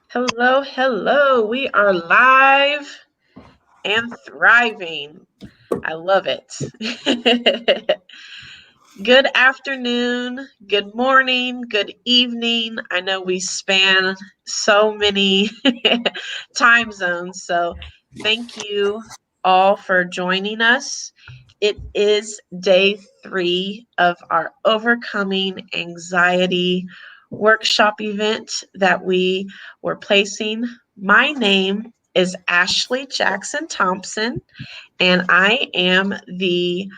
Hello, hello. We are live and thriving. I love it. Good afternoon, good morning, good evening. I know we span so many time zones, so thank you all for joining us. It is day 3 of our Overcoming Anxiety workshop event that we were placing. My name is Ashley Jackson Thompson, and I am the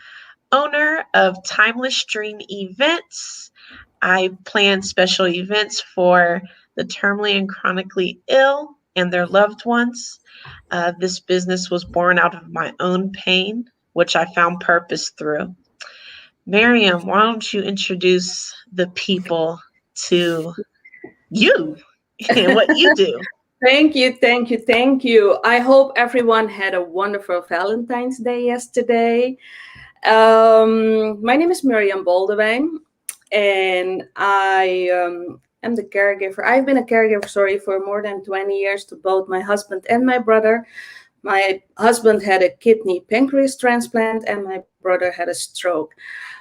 owner of Timeless Dream Events. I plan special events for the terminally and chronically ill and their loved ones. This business was born out of my own pain, which I found purpose through. Miriam, why don't you introduce the people to you and what you do? Thank you, thank you, thank you. I hope everyone had a wonderful Valentine's Day yesterday. My name is Miriam Boldewijn, and I am the caregiver. I've been a caregiver, for more than 20 years to both my husband and my brother. My husband had a kidney pancreas transplant, and my brother had a stroke.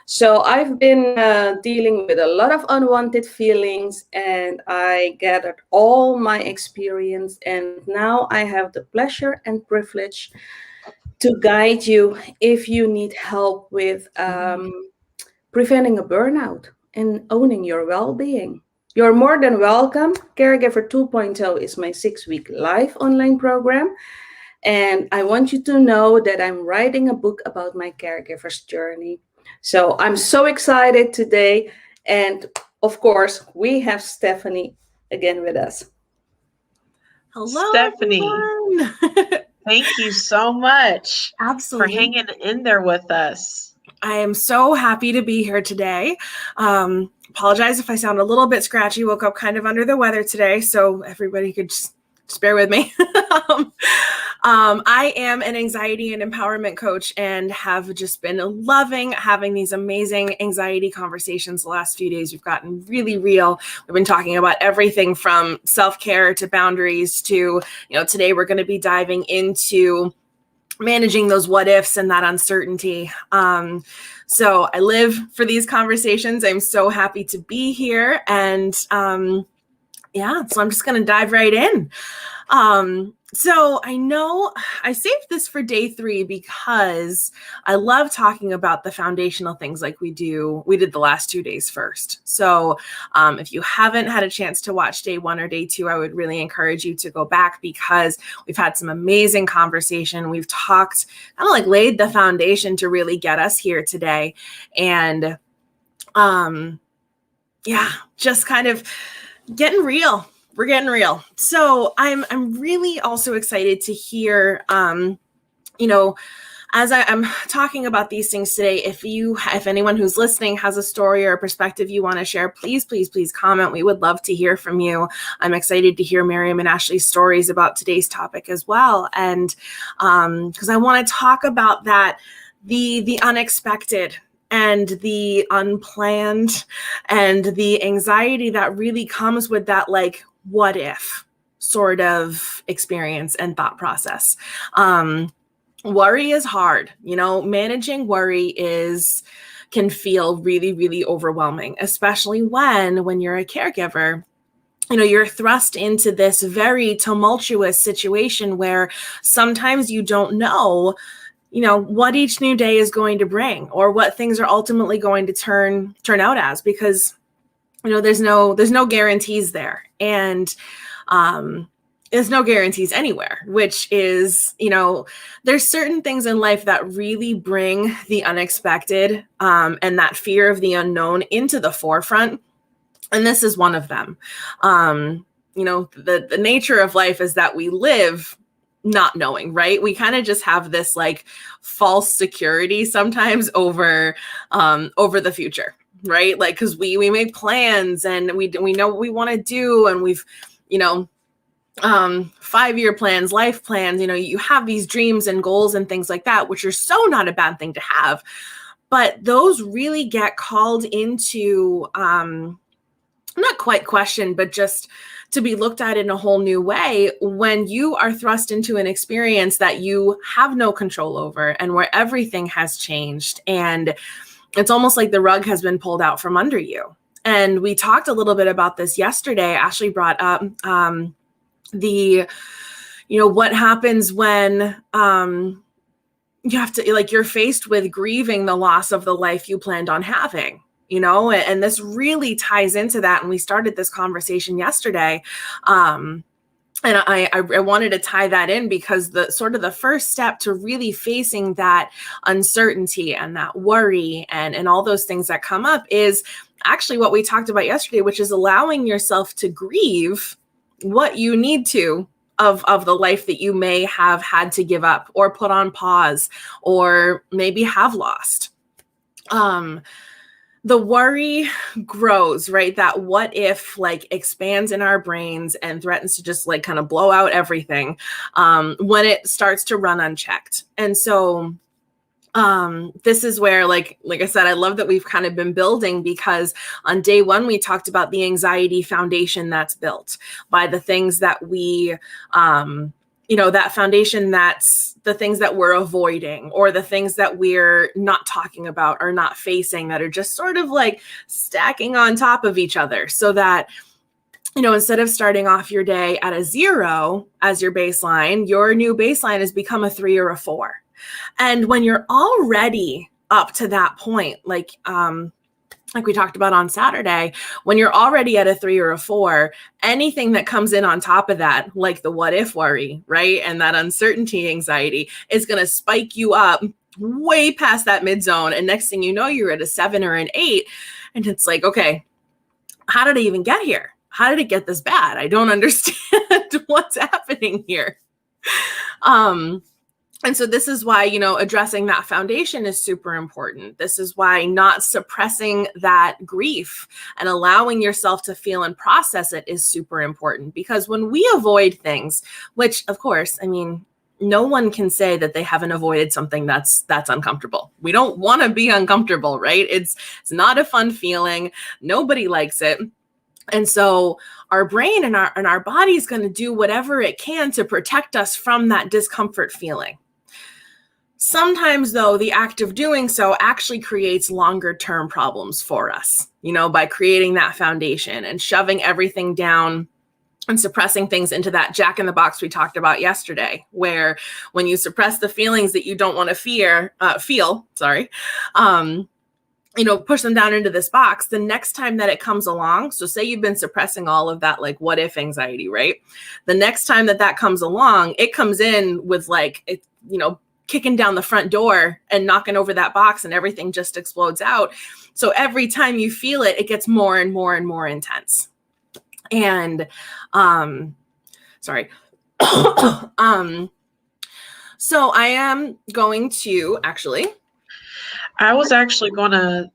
So I've been dealing with a lot of unwanted feelings, and I gathered all my experience, and now I have the pleasure and privilege to guide you if you need help with preventing a burnout and owning your well-being. You're more than welcome. Caregiver 2.0 is my 6-week live online program. And I want you to know that I'm writing a book about my caregiver's journey. So I'm so excited today. And of course, we have Stephanie again with us. Hello, Stephanie, everyone. thank you so much for Absolutely. hanging in there with us. I am so happy to be here today. Apologize if I sound a little bit scratchy. Woke up kind of under the weather today, so everybody could just bear with me. I am an anxiety and empowerment coach and have just been loving having these amazing anxiety conversations the last few days. We've gotten really real. We've been talking about everything from self-care to boundaries to, today we're going to be diving into managing those what ifs and that uncertainty. So I live for these conversations. I'm so happy to be here. And so I'm just going to dive right in. So I know I saved this for day 3 because I love talking about the foundational things like we did the last 2 days first. So if you haven't had a chance to watch day 1 or day 2, I would really encourage you to go back because we've had some amazing conversation. We've talked, laid the foundation to really get us here today. And just kind of getting real. We're getting real. So I'm really also excited to hear, as I'm talking about these things today, if anyone who's listening has a story or a perspective you want to share, please, please, please comment. We would love to hear from you. I'm excited to hear Miriam and Ashley's stories about today's topic as well. And because I want to talk about that, the unexpected and the unplanned and the anxiety that really comes with that, what if sort of experience and thought process. Worry is hard. Managing worry can feel really, really overwhelming, especially when you're a caregiver. You're thrust into this very tumultuous situation where sometimes you don't know what each new day is going to bring or what things are ultimately going to turn out as, because there's no guarantees there, and there's no guarantees anywhere, which is, there's certain things in life that really bring the unexpected and that fear of the unknown into the forefront. And this is one of them. The nature of life is that we live not knowing, right? We kind of just have this false security sometimes over the future, right? Because we make plans and we know what we want to do, and we've 5-year plans, life plans, you have these dreams and goals and things like that, which are so not a bad thing to have, but those really get called into not quite questioned, but just to be looked at in a whole new way when you are thrust into an experience that you have no control over and where everything has changed. And it's almost like the rug has been pulled out from under you. And we talked a little bit about this yesterday. Ashley brought up what happens when you have to, like, you're faced with grieving the loss of the life you planned on having. And this really ties into that. And we started this conversation yesterday. And I wanted to tie that in because the first step to really facing that uncertainty and that worry and all those things that come up is actually what we talked about yesterday, which is allowing yourself to grieve what you need to of the life that you may have had to give up or put on pause or maybe have lost. The worry grows, right? That what if expands in our brains and threatens to just kind of blow out everything when it starts to run unchecked. And so this is where, like I said, I love that we've kind of been building, because on day one, we talked about the anxiety foundation that's built by the things that we, that foundation, that's the things that we're avoiding or the things that we're not talking about or not facing, that are just sort of stacking on top of each other, so that instead of starting off your day at a 0 as your baseline, your new baseline has become a 3 or a 4. And when you're already up to that point, like we talked about on Saturday, when you're already at a 3 or a 4, anything that comes in on top of that, like the what if worry, right? And that uncertainty anxiety is going to spike you up way past that mid zone. And next thing you know, you're at a 7 or an 8. And it's like, okay, how did I even get here? How did it get this bad? I don't understand what's happening here. And so this is why, addressing that foundation is super important. This is why not suppressing that grief and allowing yourself to feel and process it is super important. Because when we avoid things, which of course, no one can say that they haven't avoided something that's uncomfortable. We don't want to be uncomfortable, right? It's not a fun feeling. Nobody likes it. And so our brain and our body is going to do whatever it can to protect us from that discomfort feeling. Sometimes, though, the act of doing so actually creates longer term problems for us, by creating that foundation and shoving everything down and suppressing things into that jack in the box we talked about yesterday, where when you suppress the feelings that you don't want to feel, push them down into this box, the next time that it comes along, so say you've been suppressing all of that, what if anxiety, right? The next time that comes along, it comes in with kicking down the front door and knocking over that box, and everything just explodes out. So every time you feel it, it gets more and more and more intense. And, so I am going to I was actually going to,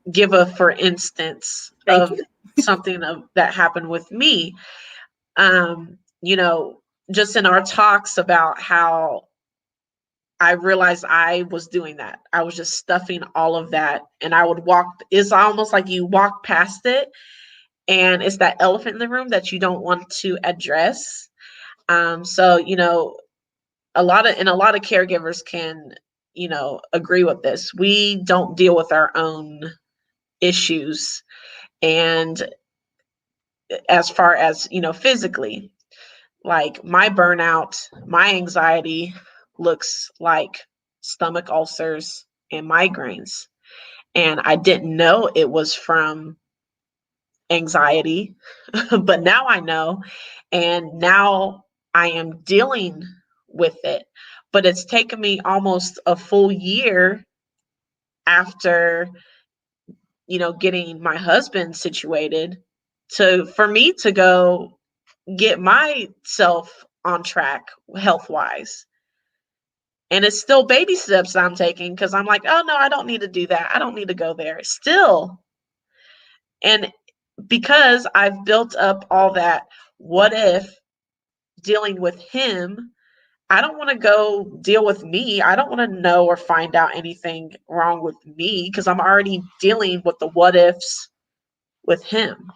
give a for instance Thank of you. something that happened with me. Just in our talks about how I realized I was doing that. I was just stuffing all of that, and I would it's almost like you walk past it, and it's that elephant in the room that you don't want to address. So, a lot of caregivers can, agree with this. We don't deal with our own issues. And as far as, physically, like my burnout, my anxiety looks like stomach ulcers and migraines. And I didn't know it was from anxiety, but now I know. And now I am dealing with it. But it's taken me almost a full year after, getting my husband situated for me to go get myself on track health wise. And it's still baby steps I'm taking, because I'm like, oh no, I don't need to do that. I don't need to go there still. And because I've built up all that what if dealing with him, I don't want to go deal with me. I don't want to know or find out anything wrong with me, because I'm already dealing with the what ifs with him.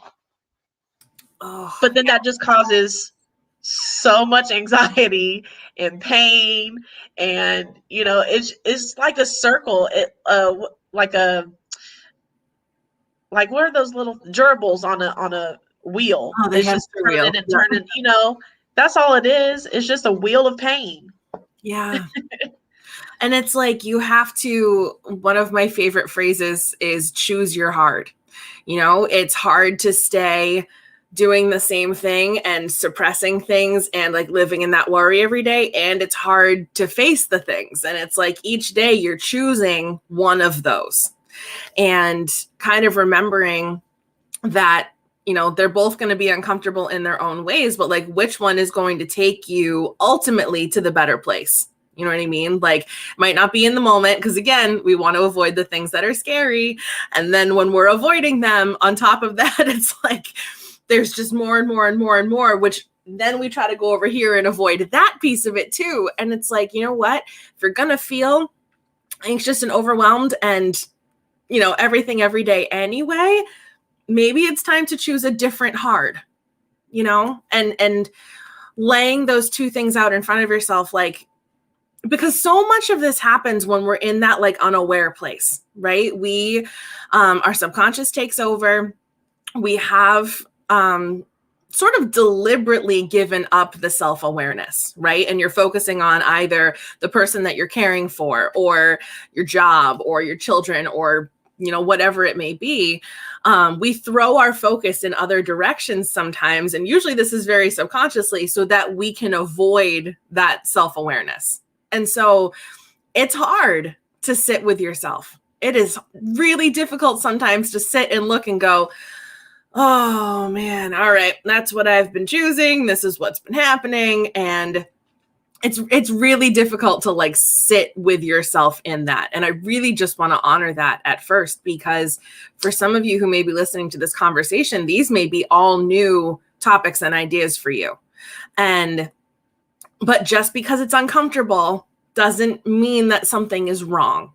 Oh, But then that just causes so much anxiety and pain, and it's like a circle. Like what are those little gerbils on a wheel? oh, the It's just hamster wheel. turning and turning. That's all it is. It's just a wheel of pain. Yeah. And it's like you have to, one of my favorite phrases is choose your hard. It's hard to stay doing the same thing and suppressing things and like living in that worry every day. And it's hard to face the things. And it's like each day you're choosing one of those and kind of remembering that, they're both going to be uncomfortable in their own ways, but like which one is going to take you ultimately to the better place? You know what I mean? Like, might not be in the moment because, again, we want to avoid the things that are scary. And then when we're avoiding them, on top of that, it's like there's just more and more and more and more, which then we try to go over here and avoid that piece of it too. And it's like, you know what? If you're going to feel anxious and overwhelmed and, everything every day anyway, maybe it's time to choose a different hard, and laying those two things out in front of yourself, like, because so much of this happens when we're in that like unaware place, right? We, our subconscious takes over. We have sort of deliberately given up the self-awareness, right? And you're focusing on either the person that you're caring for or your job or your children or, whatever it may be. We throw our focus in other directions sometimes. And usually this is very subconsciously so that we can avoid that self-awareness. And so it's hard to sit with yourself. It is really difficult sometimes to sit and look and go, oh man, all right, that's what I've been choosing. This is what's been happening. And it's really difficult to like sit with yourself in that. And I really just want to honor that at first, because for some of you who may be listening to this conversation, these may be all new topics and ideas for you. But just because it's uncomfortable doesn't mean that something is wrong.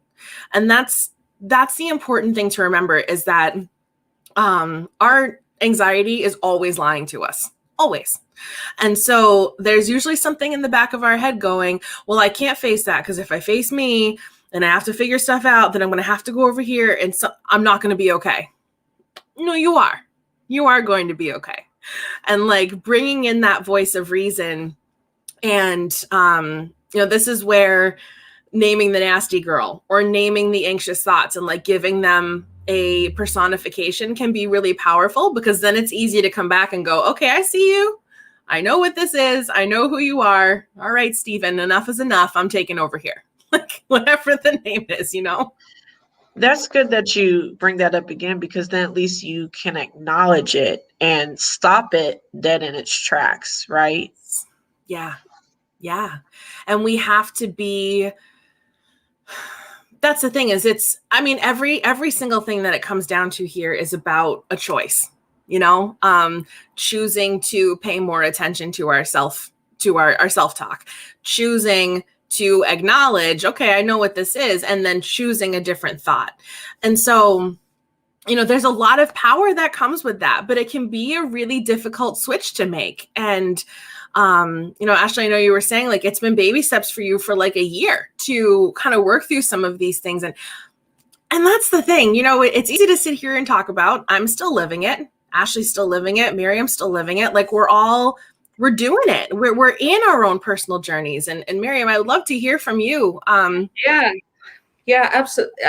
And that's the important thing to remember, is that our anxiety is always lying to us, always. And so there's usually something in the back of our head going, well, I can't face that because if I face me and I have to figure stuff out, then I'm going to have to go over here and so I'm not going to be okay. No, you are. You are going to be okay. And like bringing in that voice of reason. And, this is where naming the nasty girl or naming the anxious thoughts and like giving them a personification can be really powerful, because then it's easy to come back and go, okay, I see you. I know what this is. I know who you are. All right, Stephen, enough is enough. I'm taking over here. Like whatever the name is, That's good that you bring that up again, because then at least you can acknowledge it and stop it dead in its tracks, right? Yeah. Yeah. And we have to be, that's the thing is every single thing that it comes down to here is about a choice, choosing to pay more attention to our self-talk, choosing to acknowledge, okay, I know what this is, and then choosing a different thought. And so, there's a lot of power that comes with that, but it can be a really difficult switch to make. And, Ashley, I know you were saying like, it's been baby steps for you for like a year to kind of work through some of these things. And that's the thing, it's easy to sit here and talk about. I'm still living it. Ashley's still living it. Miriam's still living it. Like we're doing it. We're in our own personal journeys. And Miriam, I would love to hear from you. Yeah, absolutely.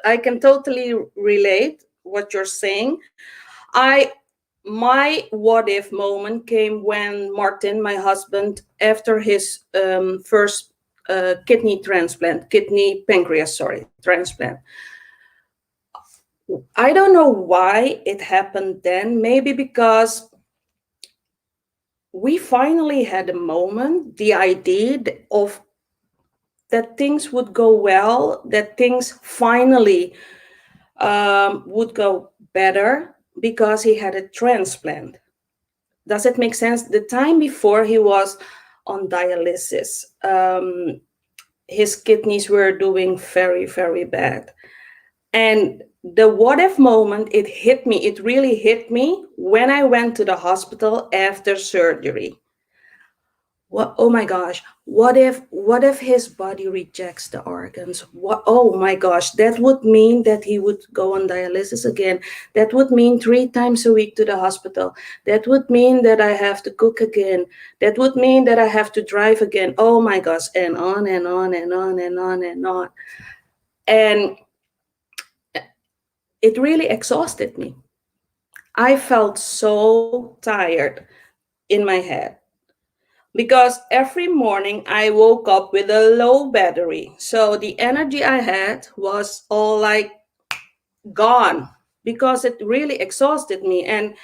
I can totally relate what you're saying. My what if moment came when Martin, my husband, after his first kidney transplant. I don't know why it happened then. Maybe because we finally had a moment, the idea of that things would go well, that things finally would go better because he had a transplant. Does it make sense? The time before he was on dialysis, his kidneys were doing very, very bad. And The what if moment, it hit me. It really hit me when I went to the hospital after surgery. What, oh my gosh, what if his body rejects the organs? What, oh my gosh, that would mean that he would go on dialysis again. That would mean 3 times a week to the hospital. That would mean that I have to cook again. That would mean that I have to drive again. Oh my gosh, and on and on and on and on and on. And it really exhausted me. I felt so tired in my head because every morning I woke up with a low battery. So the energy I had was all like gone because it really exhausted me, and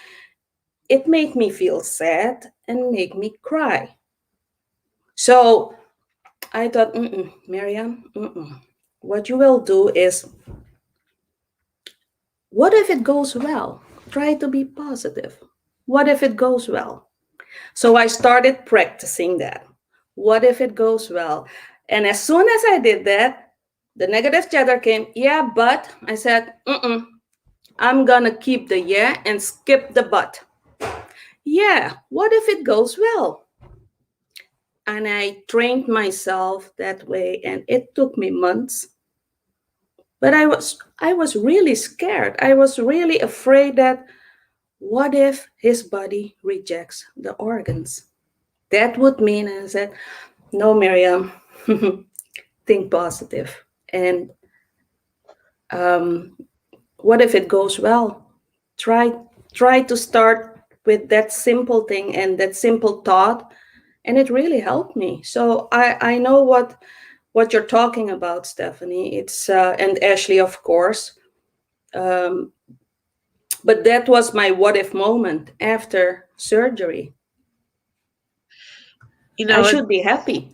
it made me feel sad and make me cry. So I thought, Miriam, what you will do is, what if it goes well? Try to be positive. What if it goes well? So I started practicing that. What if it goes well? And as soon as I did that, the negative chatter came. Yeah, but I said, I'm gonna keep the yeah and skip the but. Yeah, what if it goes well? And I trained myself that way, and it took me months. But I was really scared. I was really afraid that what if his body rejects the organs? That would mean, I said, no, Miriam, think positive. And um, what if it goes well? Try try to start with that simple thing and that simple thought, and it really helped me. So I know what you're talking about, Stephanie. It's and Ashley, of course. Um, but that was my what if moment after surgery. You I know, should be happy,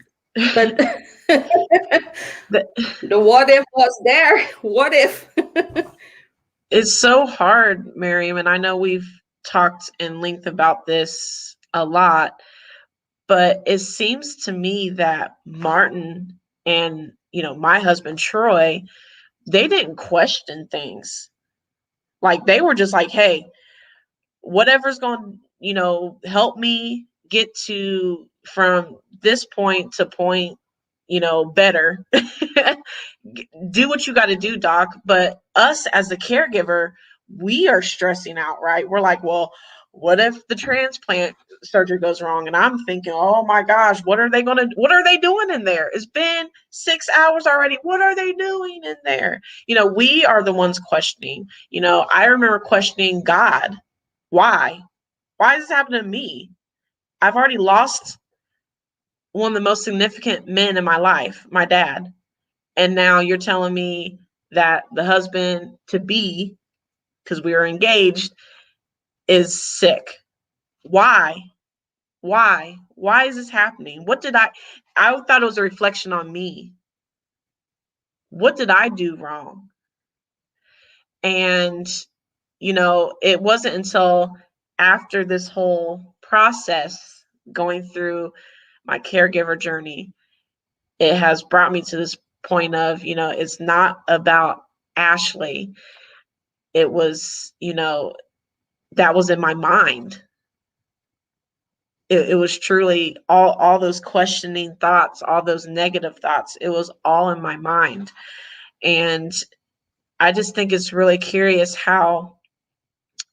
but the, the what if was there. What if? it's so hard, Miriam, and I know we've talked in length about this a lot, but it seems to me that Martin and, my husband Troy, they didn't question things. Like they were just like, "Hey, whatever's going to, help me get to from this point to point, better." Do what you got to do, doc. But us as the caregiver, we are stressing out, right? We're like, well, what if the transplant surgery goes wrong? And I'm thinking, oh my gosh, what are they doing in there? It's been 6 hours already. What are they doing in there? We are the ones questioning. I remember questioning God. Why? Why is this happening to me? I've already lost one of the most significant men in my life, my dad. And now you're telling me that the husband to be, because we were engaged, is sick. Why? Why? Why is this happening? I thought it was a reflection on me. What did I do wrong? And, it wasn't until after this whole process going through my caregiver journey, it has brought me to this point of, it's not about Ashley. It was, that was in my mind. It was truly all those questioning thoughts, all those negative thoughts. It was all in my mind. And I just think it's really curious how,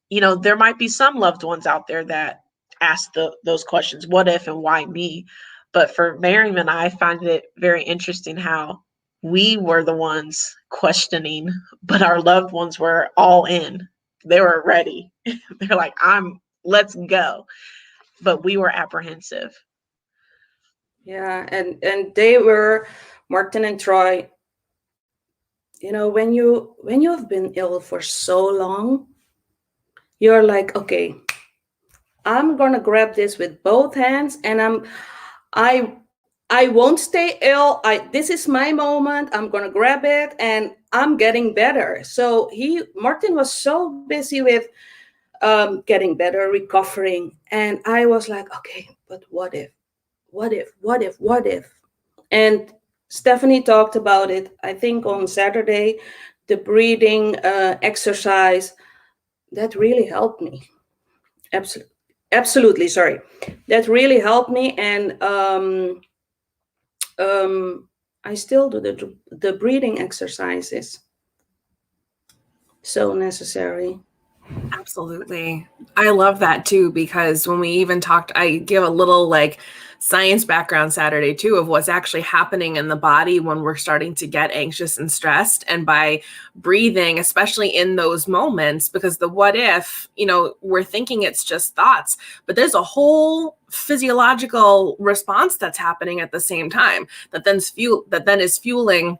there might be some loved ones out there that ask those questions, what if and why me? But for Miriam and I find it very interesting how we were the ones questioning, but our loved ones were all in. They were ready. They're like, let's go. But we were apprehensive. Yeah, and they were, Martin and Troy. When you have been ill for so long, you're like, okay, I'm gonna grab this with both hands, and I won't stay ill. This is my moment. I'm gonna grab it, and I'm getting better. So Martin was so busy with getting better, recovering, and I was like, okay, but what if? What if? What if? What if? And Stephanie talked about it, I think, on Saturday. the breathing exercise, that really helped me. Absolutely, sorry. That really helped me, and I still do the breathing exercises. So necessary. Absolutely. I love that too, because when we even talked, I give a little like science background Saturday too of what's actually happening in the body when we're starting to get anxious and stressed. And by breathing, especially in those moments, because the what if, we're thinking it's just thoughts, but there's a whole physiological response that's happening at the same time that then is fueling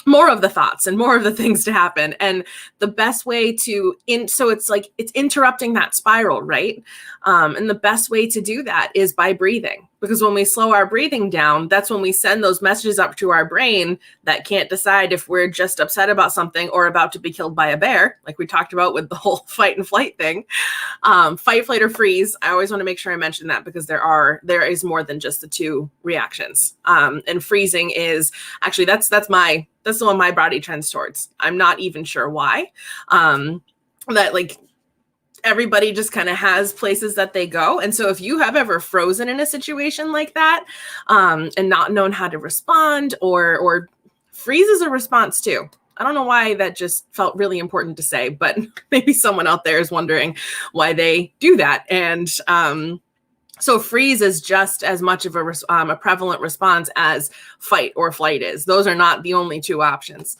more of the thoughts and more of the things to happen. And the best way so it's like it's interrupting that spiral, right? And the best way to do that is by breathing, because when we slow our breathing down, that's when we send those messages up to our brain that can't decide if we're just upset about something or about to be killed by a bear, like we talked about with the whole fight and flight thing. Fight, flight, or freeze. I always want to make sure I mention that, because there is more than just the two reactions. And freezing is actually that's the one my body trends towards. I'm not even sure why. That like everybody just kind of has places that they go. And so if you have ever frozen in a situation like that, and not known how to respond, or freeze is a response too. I don't know why that just felt really important to say, but maybe someone out there is wondering why they do that. And so freeze is just as much of a prevalent response as fight or flight is. Those are not the only two options.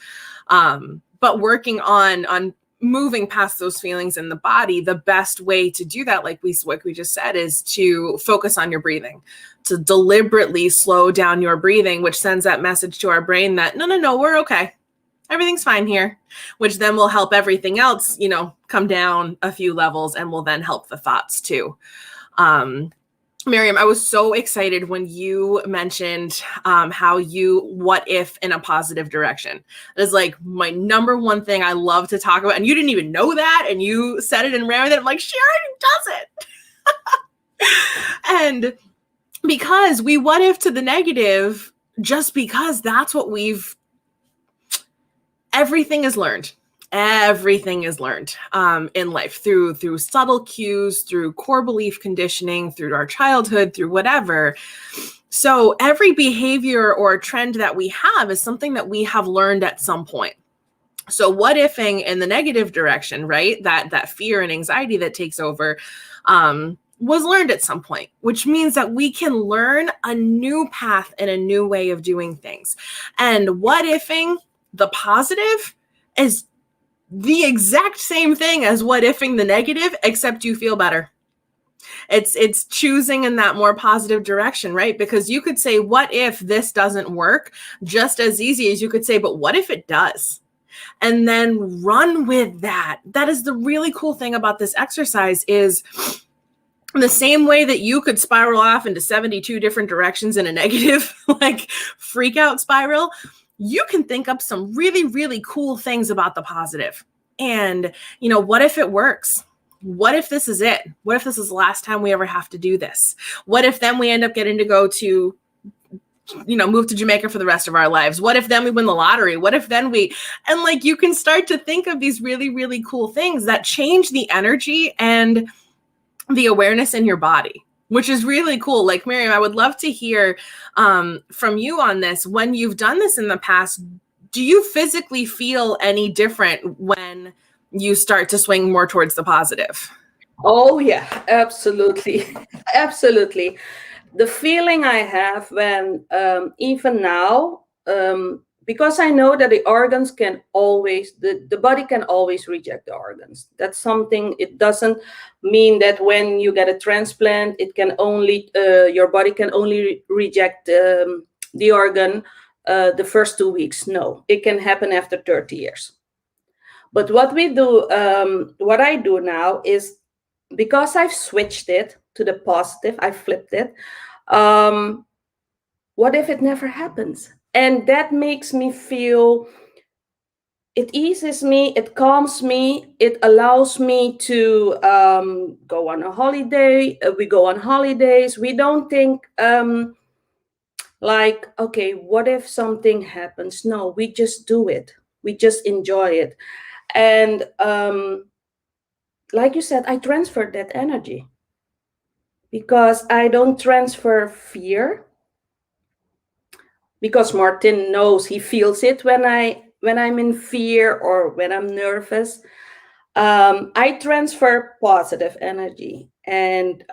But working on moving past those feelings in the body, the best way to do that, like we just said, is to focus on your breathing, to deliberately slow down your breathing, which sends that message to our brain that no, we're okay. Everything's fine here, which then will help everything else, come down a few levels, and will then help the thoughts too. Miriam, I was so excited when you mentioned how you what if in a positive direction. It is like my number one thing I love to talk about. And you didn't even know that. And you said it and ran with it. I'm like, Sharon does it. And because we what if to the negative, just because that's what everything is learned. Everything is learned in life through subtle cues, through core belief conditioning, through our childhood, through whatever. So every behavior or trend that we have is something that we have learned at some point. So what ifing in the negative direction, right? That fear and anxiety that takes over was learned at some point, which means that we can learn a new path and a new way of doing things. And what ifing the positive is the exact same thing as what ifing the negative, except you feel better. It's choosing in that more positive direction, right? Because you could say, what if this doesn't work? Just as easy as you could say, but what if it does? And then run with that. That is the really cool thing about this exercise, is the same way that you could spiral off into 72 different directions in a negative, like freak out spiral, you can think up some really, really cool things about the positive. And, what if it works? What if this is it? What if this is the last time we ever have to do this? What if then we end up getting to go to, move to Jamaica for the rest of our lives? What if then we win the lottery? What if then and like, you can start to think of these really, really cool things that change the energy and the awareness in your body, which is really cool. Like, Miriam, I would love to hear from you on this. When you've done this in the past, do you physically feel any different when you start to swing more towards the positive? Oh, yeah, absolutely. Absolutely. The feeling I have when, even now, because I know that the organs can always, the body can always reject the organs. That's something, it doesn't mean that when you get a transplant, it can only, your body can only reject the organ the first 2 weeks. No, it can happen after 30 years. But what we do, what I do now is, because I've switched it to the positive, I flipped it. What if it never happens? And that makes me feel, it eases me, it calms me, it allows me to go on a holiday. We go on holidays. We don't think like, okay, what if something happens? No, we just do it. We just enjoy it. And like you said, I transferred that energy because I don't transfer fear, because Martin knows, he feels it when I'm in fear or when I'm nervous. I transfer positive energy, and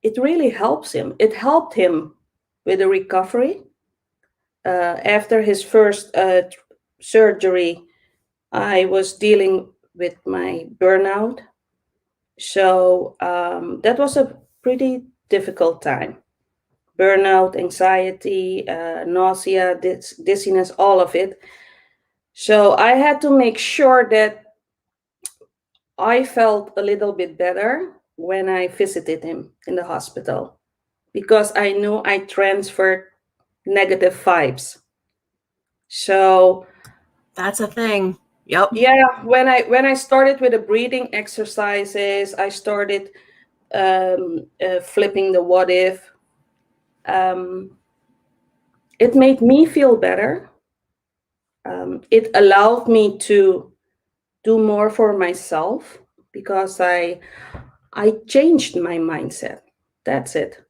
it really helps him. It helped him with the recovery. After his first surgery, I was dealing with my burnout. So that was a pretty difficult time. Burnout, anxiety, nausea, dizziness, all of it. So I had to make sure that I felt a little bit better when I visited him in the hospital, because I knew I transferred negative vibes. So That's a thing. Yep. yeah, when I started with the breathing exercises, I started flipping the what if. It made me feel better. It allowed me to do more for myself because I changed my mindset. That's it.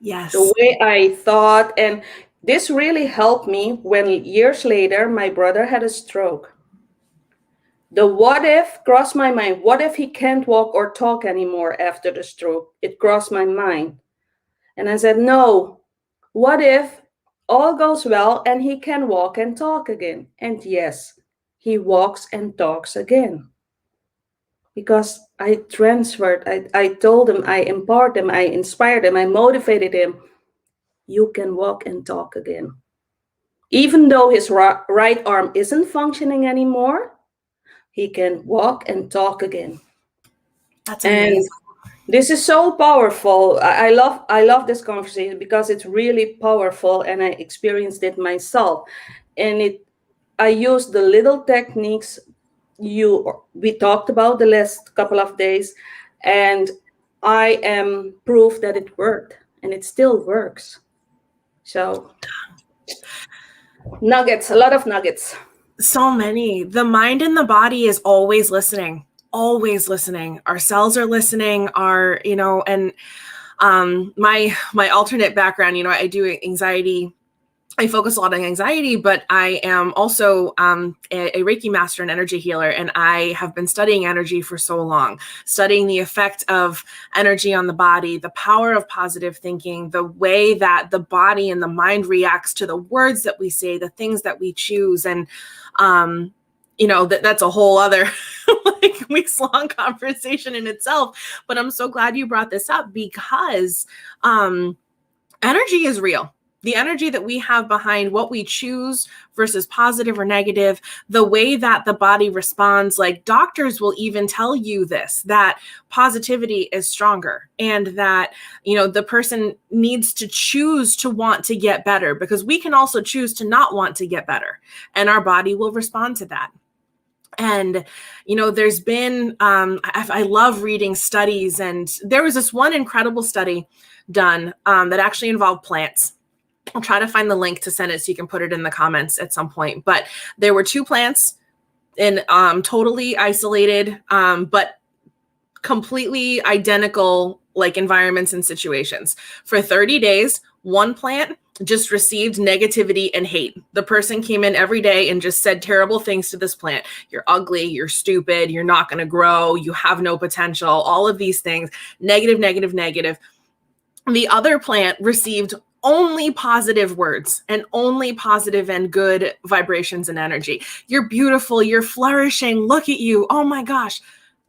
Yes. The way I thought, and this really helped me when years later my brother had a stroke. The what if crossed my mind. What if he can't walk or talk anymore after the stroke? It crossed my mind. And I said, no, what if all goes well and he can walk and talk again? And yes, he walks and talks again. Because I transferred, I told him, I empowered him, I inspired him, I motivated him. You can walk and talk again. Even though his right arm isn't functioning anymore, he can walk and talk again. That's And amazing. this is so powerful. I love this conversation because it's really powerful, and I experienced it myself. And I use the little techniques we talked about the last couple of days, and I am proof that it worked, and it still works. So nuggets, a lot of nuggets. So many. The mind and the body is always listening. Always listening. Our cells are listening. And my alternate background, I do anxiety. I focus a lot on anxiety, but I am also a Reiki master and energy healer. And I have been studying energy for so long, studying the effect of energy on the body, the power of positive thinking, the way that the body and the mind reacts to the words that we say, the things that we choose. And, that's a whole other like weeks long conversation in itself. But I'm so glad you brought this up because energy is real. The energy that we have behind what we choose versus positive or negative, the way that the body responds, like doctors will even tell you this, that positivity is stronger and that, the person needs to choose to want to get better, because we can also choose to not want to get better and our body will respond to that. And, there's been, I love reading studies, and there was this one incredible study done that actually involved plants. I'll try to find the link to send it so you can put it in the comments at some point. But there were two plants in totally isolated, but completely identical like environments and situations. For 30 days, one plant just received negativity and hate. The person came in every day and just said terrible things to this plant. You're ugly, you're stupid, you're not going to grow, you have no potential, all of these things, negative, negative, negative. The other plant received only positive words and only positive and good vibrations and energy. You're beautiful, you're flourishing, look at you, oh my gosh.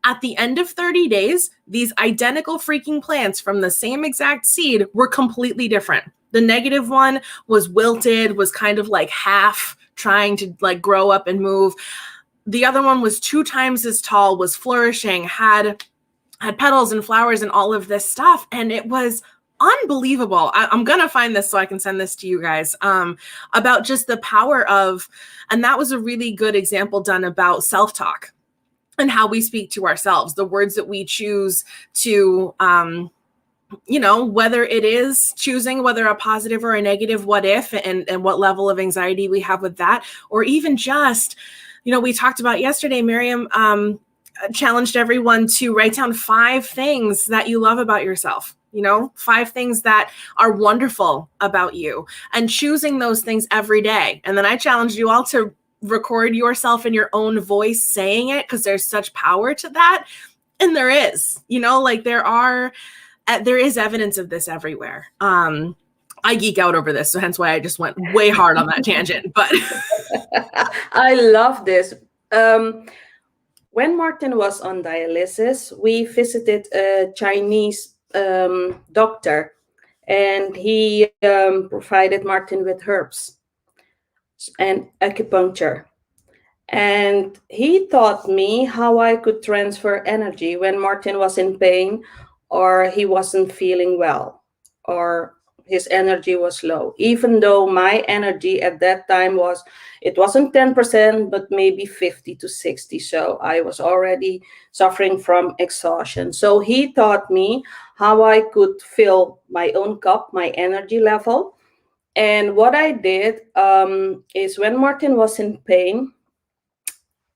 At the end of 30 days, these identical freaking plants from the same exact seed were completely different. The negative one was wilted, was kind of like half trying to like grow up and move. The other one was 2 times as tall, was flourishing, had petals and flowers and all of this stuff. And it was unbelievable. I'm going to find this so I can send this to you guys about just the power of, and that was a really good example done about self-talk and how we speak to ourselves, the words that we choose to whether it is choosing whether a positive or a negative what if, and what level of anxiety we have with that, or even just, we talked about yesterday, Miriam challenged everyone to write down 5 things that you love about yourself, 5 things that are wonderful about you, and choosing those things every day. And then I challenged you all to record yourself in your own voice saying it, because there's such power to that. And there is, there is evidence of this everywhere. I geek out over this, so hence why I just went way hard on that tangent. But I love this. When Martin was on dialysis, we visited a Chinese doctor, and he provided Martin with herbs and acupuncture. And he taught me how I could transfer energy when Martin was in pain, or he wasn't feeling well, or his energy was low. Even though my energy at that time it wasn't 10%, but maybe 50 to 60. So I was already suffering from exhaustion. So he taught me how I could fill my own cup, my energy level. And what I did is, when Martin was in pain,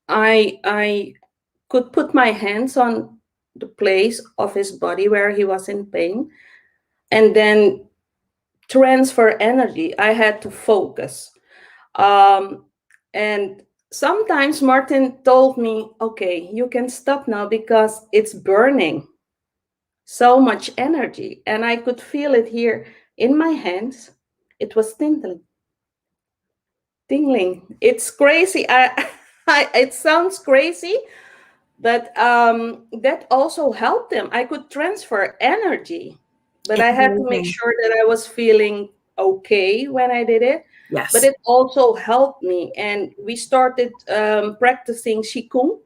I could put my hands on the place of his body where he was in pain, and then transfer energy. I had to focus. And sometimes Martin told me, okay, you can stop now because it's burning so much energy. And I could feel it here in my hands. It was tingling. It's crazy. It sounds crazy, but that also helped him. I could transfer energy, but I had to make sure that I was feeling okay when I did it. Yes. But it also helped me, and we started practicing qigong,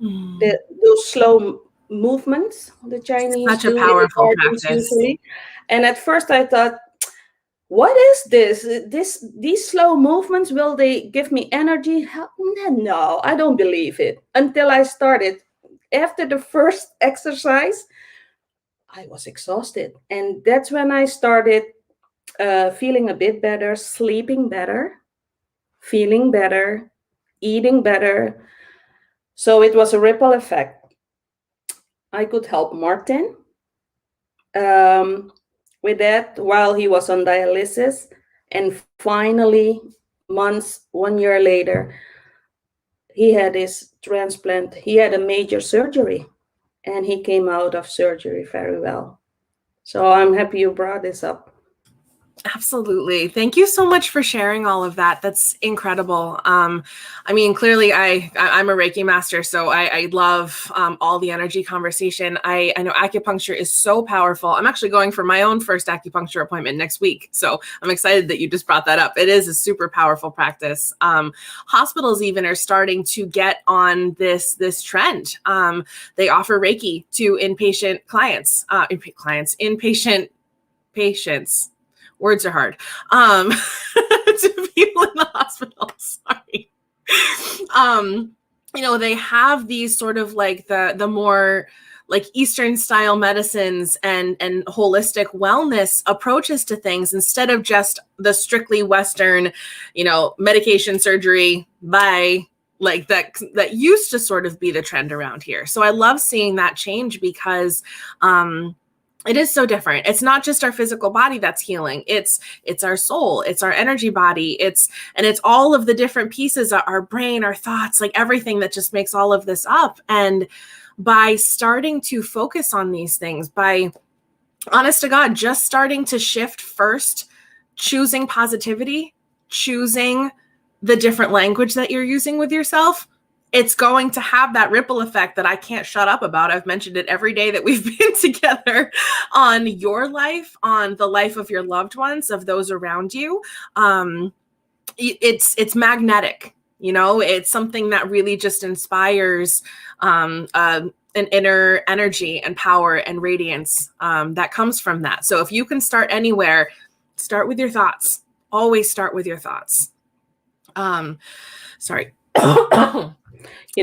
those slow movements the Chinese Such a do powerful in the gardens practice. usually. And at first I thought, what is this? These slow movements, will they give me energy? No, I don't believe it. Until I started. After the first exercise, I was exhausted. And that's when I started feeling a bit better, sleeping better, feeling better, eating better. So it was a ripple effect. I could help Martin with that while he was on dialysis. And finally, 1 year later, he had his transplant. He had a major surgery, and he came out of surgery very well. So I'm happy you brought this up. Absolutely. Thank you so much for sharing all of that. That's incredible. I mean, clearly I'm a Reiki master, so I love all the energy conversation. I know acupuncture is so powerful. I'm actually going for my own first acupuncture appointment next week. So I'm excited that you just brought that up. It is a super powerful practice. Hospitals even are starting to get on this trend. They offer Reiki to inpatient inpatient patients. Words are hard. To people in the hospital. Sorry. They have these sort of like the more like Eastern style medicines and holistic wellness approaches to things, instead of just the strictly Western, medication, surgery, bye. Like that used to sort of be the trend around here. So I love seeing that change, because it is so different. It's not just our physical body that's healing. It's our soul. It's our energy body. It's all of the different pieces, our brain, our thoughts, like everything that just makes all of this up. And by starting to focus on these things, by, honest to God, just starting to shift first, choosing positivity, choosing the different language that you're using with yourself, it's going to have that ripple effect that I can't shut up about. I've mentioned it every day that we've been together, on your life, on the life of your loved ones, of those around you. It's magnetic, it's something that really just inspires an inner energy and power and radiance that comes from that. So if you can start anywhere, start with your thoughts. Always start with your thoughts. Sorry.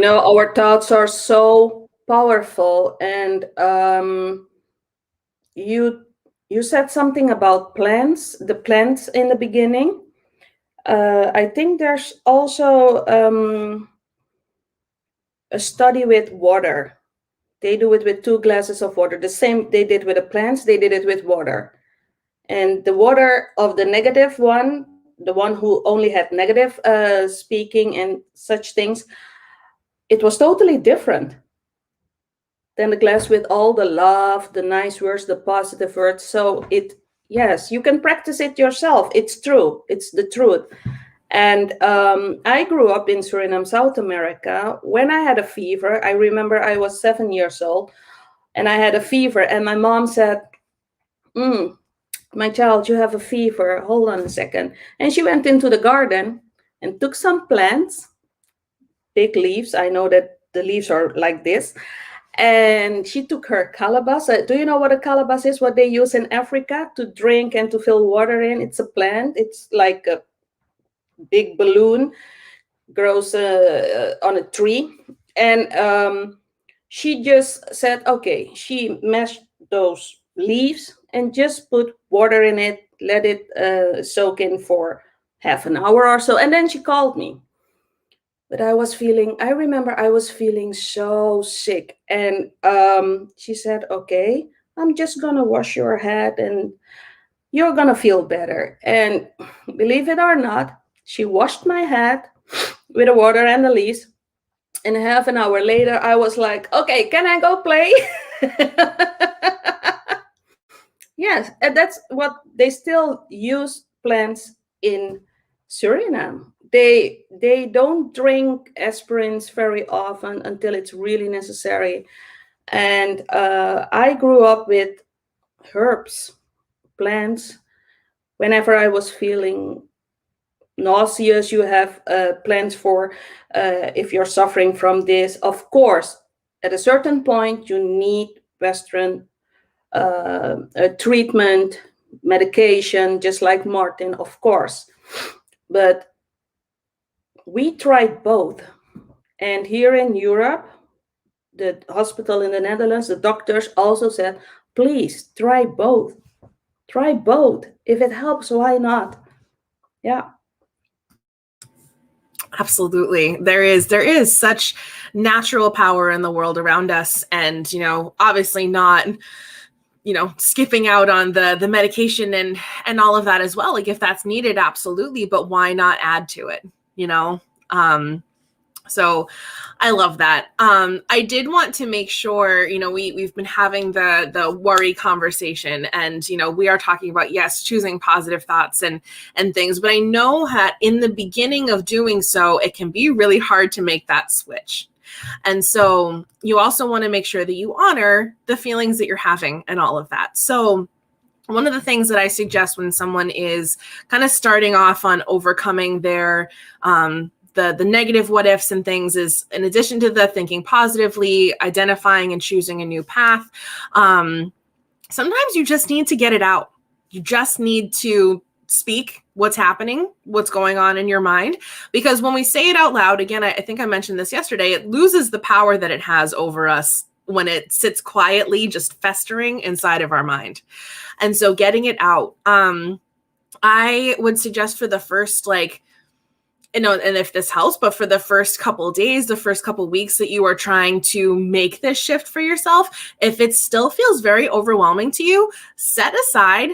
Our thoughts are so powerful, and you said something about plants, the plants in the beginning. I think there's also a study with water. They do it with 2 glasses of water. The same they did with the plants, they did it with water. And the water of the negative one, the one who only had negative speaking and such things, it was totally different than the glass with all the love, the nice words, the positive words. So yes, you can practice it yourself. It's true. It's the truth. And I grew up in Suriname, South America. When I had a fever, I remember I was 7 years old and I had a fever, and my mom said, my child, you have a fever. Hold on a second. And she went into the garden and took some plants, big leaves. I know that the leaves are like this. And she took her calabash. Do you know what a calabash is? What they use in Africa to drink and to fill water in? It's a plant. It's like a big balloon, grows on a tree. And she just said, okay, she mashed those leaves and just put water in it, let it soak in for half an hour or so. And then she called me. But I remember I was feeling so sick. And she said, okay, I'm just going to wash your head and you're going to feel better. And believe it or not, she washed my head with the water and the leaves. And half an hour later, I was like, okay, can I go play? Yes, and that's what they still use plants in Suriname. They don't drink aspirins very often until it's really necessary. And I grew up with herbs, plants. Whenever I was feeling nauseous, you have plans for if you're suffering from this. Of course, at a certain point, you need Western treatment, medication, just like Martin, of course. But we tried both. And here in Europe, the hospital in the Netherlands, the doctors also said, please try both. Try both. If it helps, why not? Yeah. Absolutely. There is such natural power in the world around us. And, obviously not, skipping out on the medication and all of that as well. Like if that's needed, absolutely. But why not add to it? So I love that. I did want to make sure, we've been having the worry conversation, and, we are talking about, yes, choosing positive thoughts and things, but I know that in the beginning of doing so, it can be really hard to make that switch. And so you also want to make sure that you honor the feelings that you're having and all of that. So one of the things that I suggest when someone is kind of starting off on overcoming their, the negative what ifs and things is, in addition to the thinking positively, identifying and choosing a new path, sometimes you just need to get it out. You just need to speak what's happening, what's going on in your mind. Because when we say it out loud, again, I think I mentioned this yesterday, it loses the power that it has over us when it sits quietly, just festering inside of our mind. And so getting it out, I would suggest for the first, and if this helps, but for the first couple of days, the first couple of weeks that you are trying to make this shift for yourself, if it still feels very overwhelming to you, set aside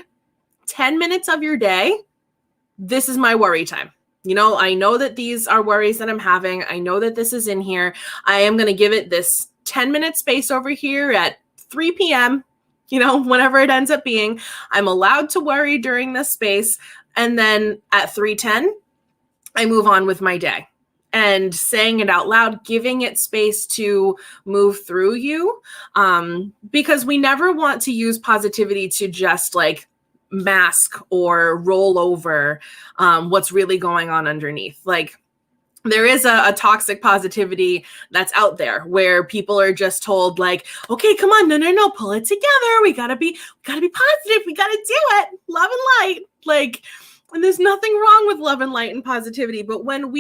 10 minutes of your day. This is my worry time. I know that these are worries that I'm having. I know that this is in here. I am going to give it this 10-minute space over here at 3 p.m., whenever it ends up being. I'm allowed to worry during this space. And then at 3:10, I move on with my day. And saying it out loud, giving it space to move through you, because we never want to use positivity to just mask or roll over what's really going on underneath. There is a toxic positivity that's out there where people are just told okay, come on, no, pull it together. We gotta be positive. We gotta do it. Love and light. And there's nothing wrong with love and light and positivity. But when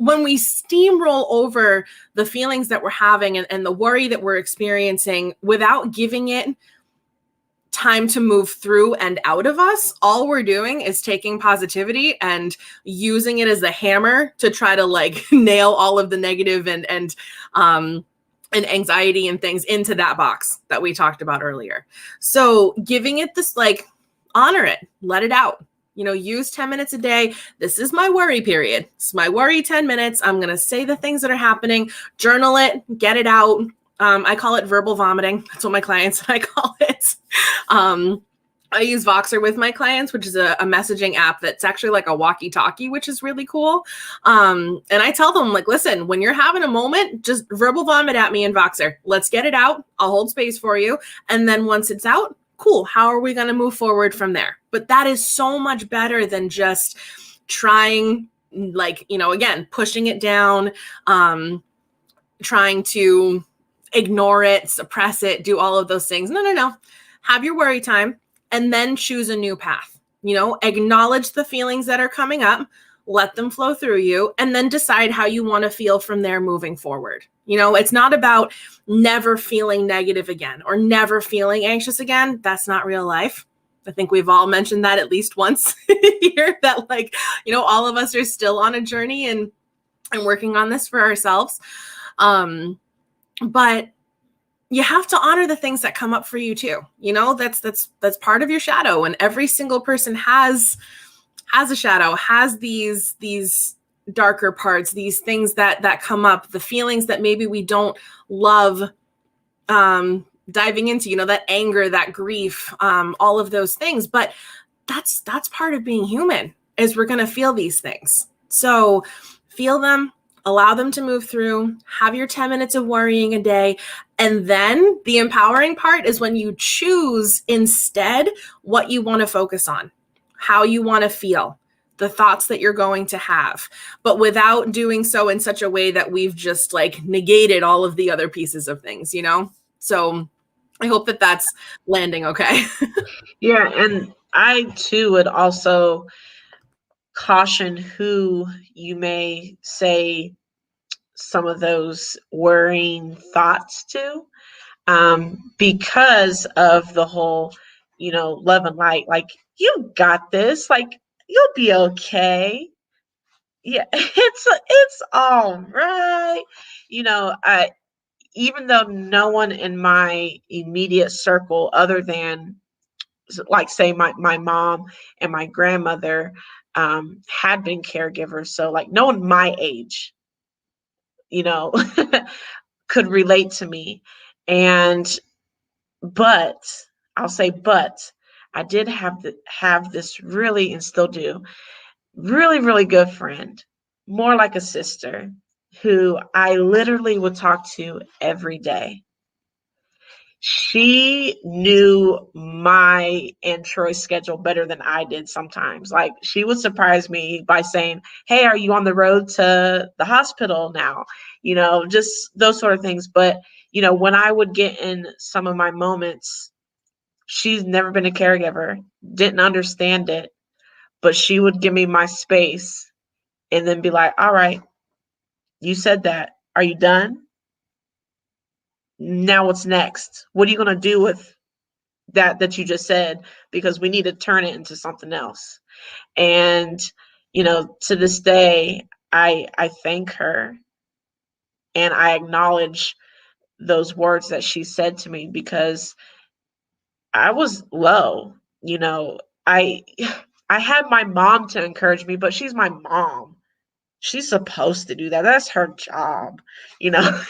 when we steamroll over the feelings that we're having and the worry that we're experiencing without giving it time to move through and out of us, all we're doing is taking positivity and using it as a hammer to try to like nail all of the negative and anxiety and things into that box that we talked about earlier. So giving it this, like, honor it, let it out. You know, use 10 minutes a day. This is my worry period. It's my worry 10 minutes. I'm going to say the things that are happening, journal it, get it out. I call it verbal vomiting. That's what my clients and I call it. I use Voxer with my clients, which is a messaging app that's actually like a walkie-talkie, which is really cool. And I tell them, like, listen, when you're having a moment, just verbal vomit at me in Voxer. Let's get it out. I'll hold space for you. And then once it's out, cool. How are we going to move forward from there? But that is so much better than just trying, like, you know, again, pushing it down, trying to ignore it, suppress it, do all of those things. No. Have your worry time and then choose a new path. You know, acknowledge the feelings that are coming up, let them flow through you, and then decide how you want to feel from there moving forward. You know, it's not about never feeling negative again or never feeling anxious again. That's not real life. I think we've all mentioned that at least once here, that, like, you know, all of us are still on a journey and working on this for ourselves. But you have to honor the things that come up for you too. You know, that's part of your shadow, and every single person has a shadow, has these darker parts, these things that come up, the feelings that maybe we don't love diving into, you know, that anger, that grief, all of those things. But that's part of being human, is we're going to feel these things. So feel them, allow them to move through, have your 10 minutes of worrying a day. And then the empowering part is when you choose instead what you want to focus on, how you want to feel, the thoughts that you're going to have, but without doing so in such a way that we've just like negated all of the other pieces of things, you know? So I hope that that's landing okay. Yeah, and I too would also caution who you may say some of those worrying thoughts to, because of the whole, you know, love and light, like, you got this, like, you'll be okay. Yeah, it's all right. You know, even though no one in my immediate circle, other than, like, say, my mom and my grandmother, had been caregivers, so, like, no one my age, you know, could relate to me. And but I'll say, but I did have this really, and still do, really, really good friend, more like a sister, who I literally would talk to every day. She knew my and Troy's schedule better than I did sometimes. Like, she would surprise me by saying, "Hey, are you on the road to the hospital now?" You know, just those sort of things. But, you know, when I would get in some of my moments, she's never been a caregiver, didn't understand it, but she would give me my space and then be like, "All right, you said that. Are you done? Now what's next? What are you going to do with that you just said? Because we need to turn it into something else." And, you know, to this day, I thank her and I acknowledge those words that she said to me, because I was low. You know, I had my mom to encourage me, but she's my mom. She's supposed to do that. That's her job, you know.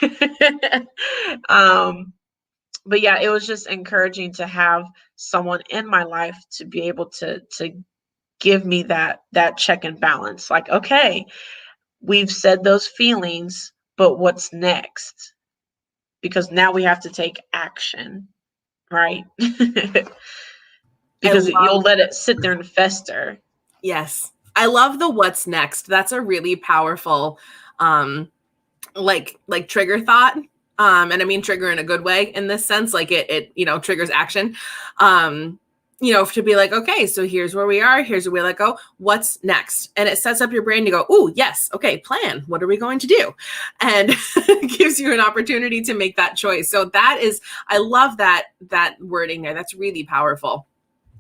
But yeah, it was just encouraging to have someone in my life to be able to give me that check and balance. Like, okay, we've said those feelings, but what's next? Because now we have to take action, right? I Because you'll love, let it sit there and fester. yes. I love the what's next. That's a really powerful, like trigger thought. And I mean trigger in a good way in this sense, like it you know, triggers action. to be like, okay, so here's where we are. Here's where we let go. What's next? And it sets up your brain to go, oh, yes. Okay. Plan. What are we going to do? And it gives you an opportunity to make that choice. So I love that wording there. That's really powerful.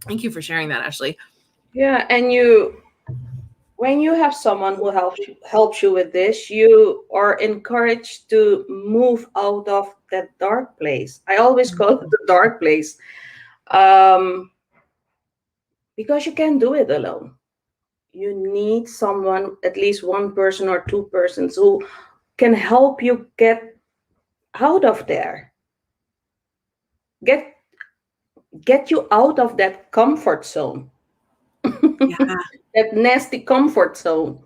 Thank you for sharing that, Ashley. Yeah. And when you have someone who helps you with this, you are encouraged to move out of that dark place. I always call it the dark place. Because you can't do it alone. You need someone, at least one person or two persons, who can help you get out of there. Get you out of that comfort zone. Yeah. That nasty comfort zone.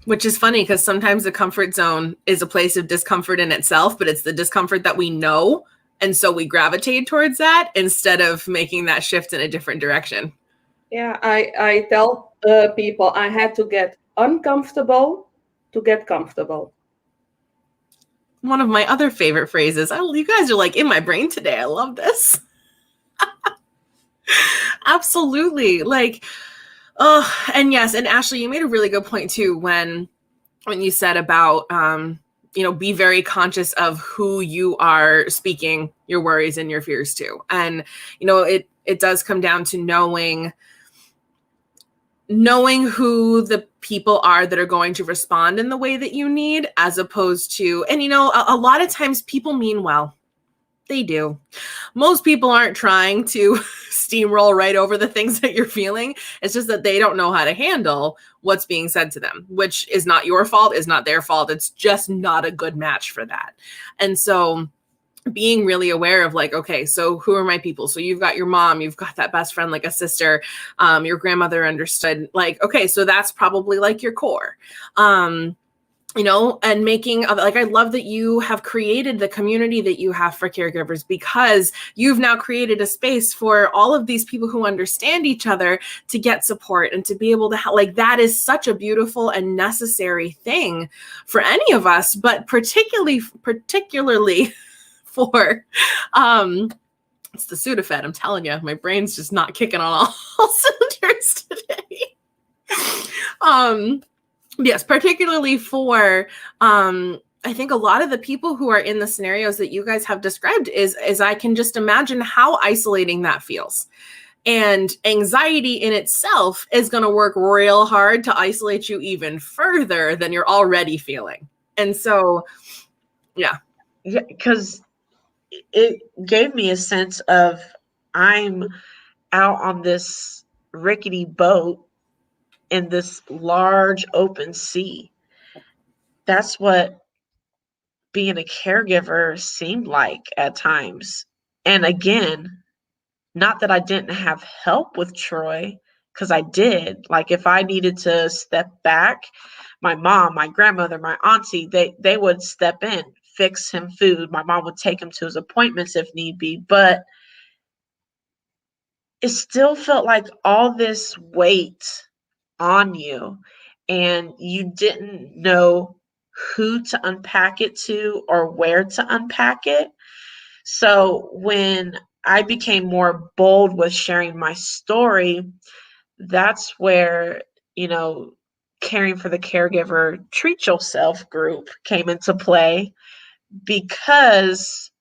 Which is funny because sometimes the comfort zone is a place of discomfort in itself, but it's the discomfort that we know. And so we gravitate towards that instead of making that shift in a different direction. Yeah, I tell people I had to get uncomfortable to get comfortable. One of my other favorite phrases. You guys are like in my brain today. I love this. Absolutely. Like, oh, and yes. And Ashley, you made a really good point too, when you said about, be very conscious of who you are speaking your worries and your fears to. And, it does come down to knowing who the people are that are going to respond in the way that you need, as opposed to, and, a lot of times people mean well. They do. Most people aren't trying to steamroll right over the things that you're feeling. It's just that they don't know how to handle what's being said to them, which is not your fault, is not their fault. It's just not a good match for that. And so being really aware of like, okay, so who are my people? So you've got your mom, you've got that best friend, like a sister, your grandmother understood, like, okay, so that's probably like your core. And making, like, I love that you have created the community that you have for caregivers, because you've now created a space for all of these people who understand each other to get support and to be able to like, that is such a beautiful and necessary thing for any of us, but particularly for, it's the Sudafed. I'm telling you, my brain's just not kicking on all cylinders today. Yes, particularly for, I think a lot of the people who are in the scenarios that you guys have described is I can just imagine how isolating that feels. And anxiety in itself is going to work real hard to isolate you even further than you're already feeling. And so, yeah. Yeah, because it gave me a sense of I'm out on this rickety boat in this large open sea. That's what being a caregiver seemed like at times. And again, not that I didn't have help with Troy, because I did. Like if I needed to step back, my mom, my grandmother, my auntie, they would step in, fix him food. My mom would take him to his appointments if need be. But it still felt like all this weight on you, and you didn't know who to unpack it to or where to unpack it. So when I became more bold with sharing my story, that's where, caring for the caregiver, treat yourself group came into play, because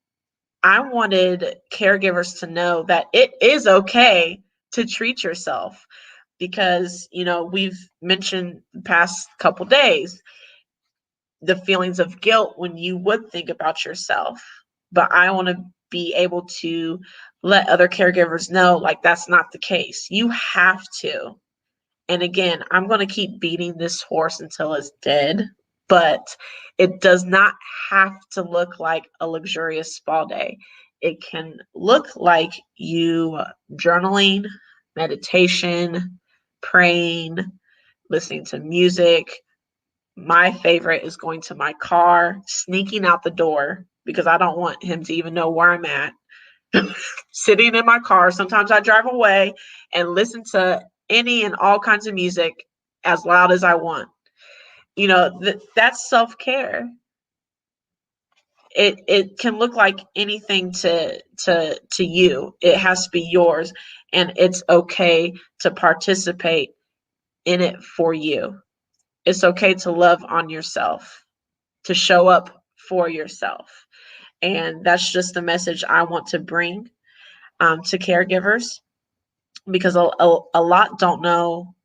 I wanted caregivers to know that it is okay to treat yourself. Because, we've mentioned the past couple days the feelings of guilt when you would think about yourself. But I want to be able to let other caregivers know, like, that's not the case. You have to. And again, I'm going to keep beating this horse until it's dead, but it does not have to look like a luxurious spa day. It can look like you journaling, meditation, praying, listening to music. My favorite is going to my car, sneaking out the door because I don't want him to even know where I'm at. Sitting in my car, sometimes I drive away and listen to any and all kinds of music as loud as I want. That's self-care. it can look like anything to you. It has to be yours, and it's okay to participate in it for you. It's okay to love on yourself, to show up for yourself. And that's just the message I want to bring to caregivers, because a lot don't know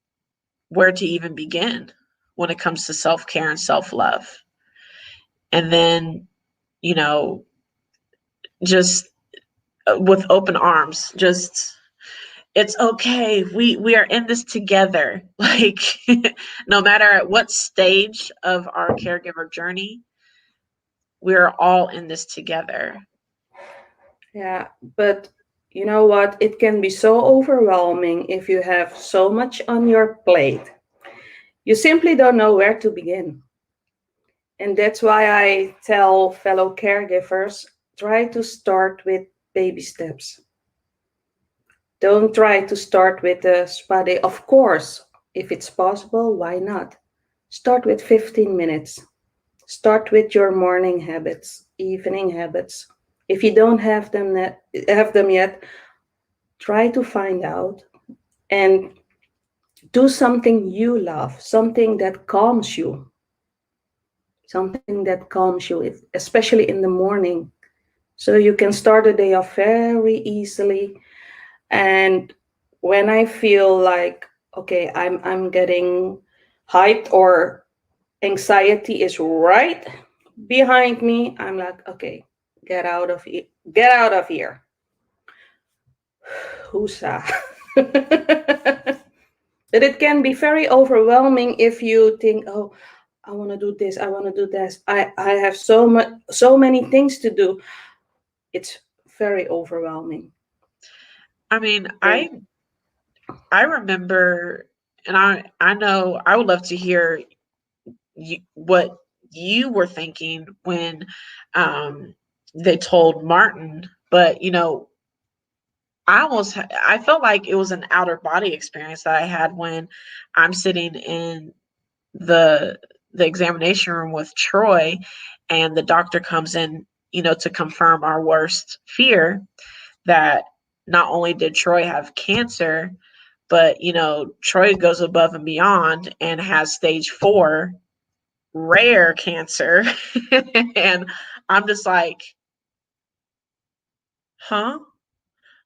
where to even begin when it comes to self-care and self-love. And then, you know, just with open arms, just, it's okay. We are in this together. Like, no matter at what stage of our caregiver journey, we're all in this together. Yeah, but you know what? It can be so overwhelming if you have so much on your plate. You simply don't know where to begin. And that's why I tell fellow caregivers, try to start with baby steps. Don't try to start with a spa day. Of course, if it's possible, why not? Start with 15 minutes. Start with your morning habits, evening habits. If you don't have them yet, try to find out and do something you love, something that calms you, especially in the morning. So you can start the day off very easily. And when I feel like, okay, I'm getting hyped or anxiety is right behind me, I'm like, okay, get out of here. Get out of here. Husa. But it can be very overwhelming if you think, oh, I want to do this, I want to do this. I have so many things to do. It's very overwhelming. I mean, I remember, and I know I would love to hear what you were thinking when they told Martin, but you know, I felt like it was an outer body experience that I had when I'm sitting in the examination room with Troy, and the doctor comes in, you know, to confirm our worst fear, that not only did Troy have cancer, but you know, Troy goes above and beyond and has stage 4 rare cancer. And I'm just like, huh?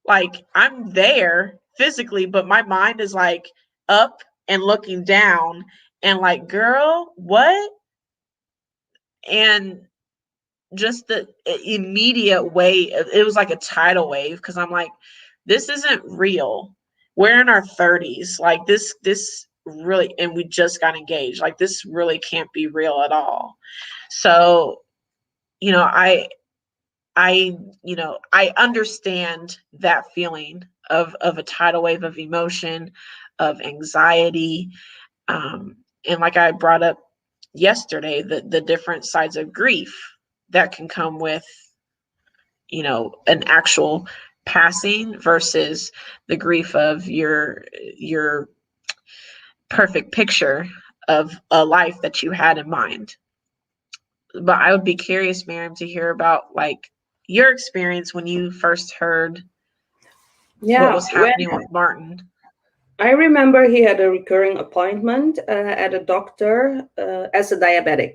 Like, I'm there physically, but my mind is like up and looking down and like, girl, what? And just the immediate way, it was like a tidal wave, because I'm like, this isn't real. We're in our 30s. Like, this really, and we just got engaged. Like, this really can't be real at all. So, you know, you know, I understand that feeling of a tidal wave of emotion, of anxiety, and like I brought up yesterday, the different sides of grief that can come with, you know, an actual passing versus the grief of your perfect picture of a life that you had in mind. But I would be curious, Miriam, to hear about like your experience when you first heard what was happening with Martin. I remember he had a recurring appointment at a doctor as a diabetic.